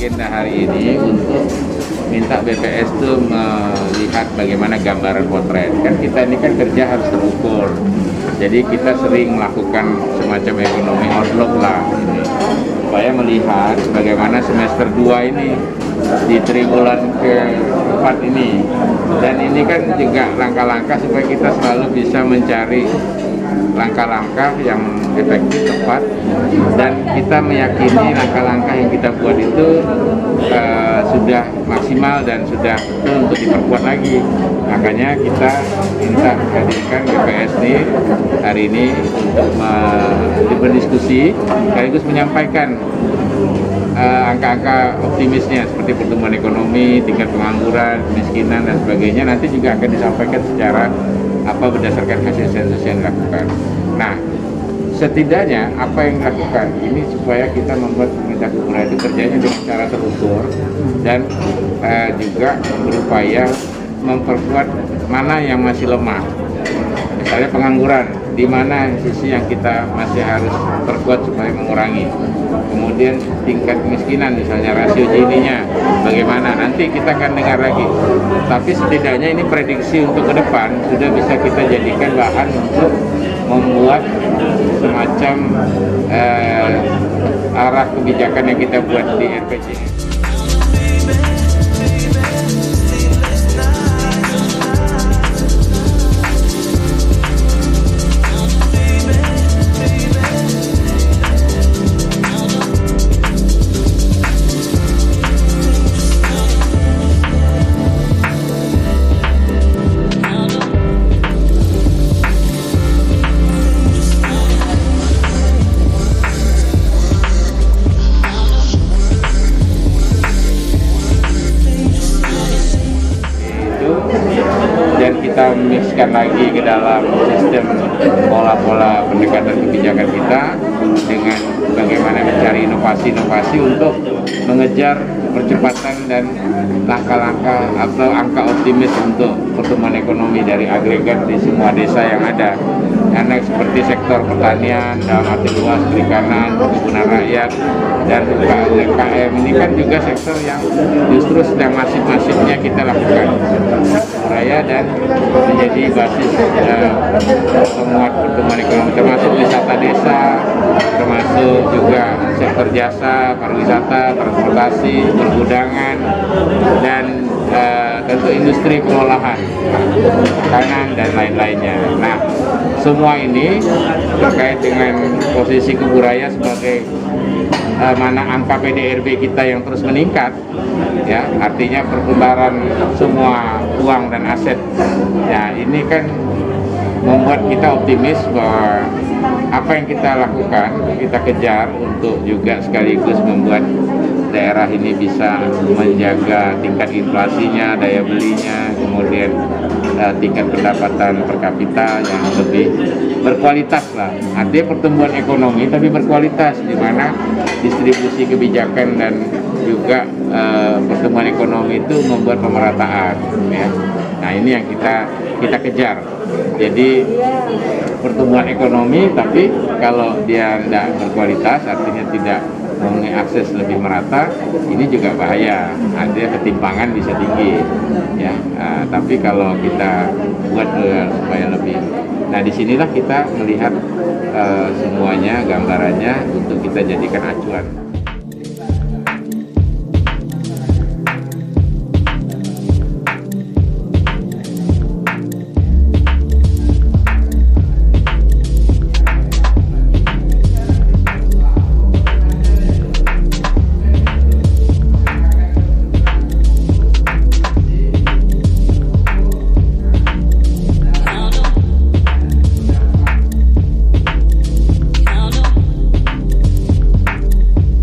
Agenda hari ini untuk minta BPS itu melihat bagaimana gambaran potret. Kan kita ini kan kerja harus terukur. Jadi kita sering melakukan semacam ekonomi outlook lah ini, supaya melihat bagaimana semester 2 ini di triwulan ke-4 ini. Dan ini kan juga langkah-langkah supaya kita selalu bisa mencari langkah-langkah yang efektif, tepat, dan kita meyakini langkah-langkah yang kita buat itu sudah maksimal dan sudah betul untuk diperkuat lagi. Makanya kita minta hadirkan BPS ini hari ini untuk berdiskusi sekaligus menyampaikan angka-angka optimisnya seperti pertumbuhan ekonomi, tingkat pengangguran, kemiskinan, dan sebagainya. Nanti juga akan disampaikan secara berdasarkan hasil sensus yang dilakukan. Nah, setidaknya apa yang dilakukan ini supaya kita membuat pemerintah kebudayaan itu kerjanya dengan cara terukur dan juga berupaya memperkuat mana yang masih lemah. Misalnya pengangguran, di mana sisi yang kita masih harus perkuat supaya mengurangi. Kemudian tingkat kemiskinan, misalnya rasio Gini-nya bagaimana, nanti kita akan dengar lagi. Tapi setidaknya ini prediksi untuk ke depan sudah bisa kita jadikan bahan untuk membuat semacam arah kebijakan yang kita buat di RPJ. Dan kita mixkan lagi ke dalam sistem pola-pola pendekatan kebijakan kita dengan bagaimana mencari inovasi-inovasi untuk mengejar percepatan dan langkah-langkah atau angka optimis untuk pertumbuhan ekonomi dari agregat di semua desa yang ada. Karena seperti sektor pertanian, dalam arti luas, perikanan, perkebunan rakyat, dan UMKM ini kan juga sektor yang justru sedang masif-masifnya kita lakukan raya dan menjadi basis penguat pertumbuhan ekonomi, termasuk wisata desa, termasuk juga sektor jasa, pariwisata, transportasi, pergudangan, dan tentu industri pengolahan makanan dan lain-lainnya. Nah, semua ini terkait dengan posisi Kuburaya sebagai mana angka PDRB kita yang terus meningkat, ya, artinya perputaran semua uang dan aset. Ya, ini kan membuat kita optimis bahwa apa yang kita lakukan, kita kejar untuk juga sekaligus membuat daerah ini bisa menjaga tingkat inflasinya, daya belinya, kemudian tingkat pendapatan per kapita yang lebih berkualitas lah. Artinya pertumbuhan ekonomi tapi berkualitas, di mana distribusi kebijakan dan juga pertumbuhan ekonomi itu membuat pemerataan, ya. Nah, ini yang kita kejar. Jadi pertumbuhan ekonomi tapi kalau dia tidak berkualitas, artinya tidak mengakses lebih merata, ini juga bahaya. Artinya ketimpangan bisa tinggi, ya. Tapi kalau kita buat supaya lebih, nah disinilah kita melihat semuanya, gambarannya untuk kita jadikan acuan.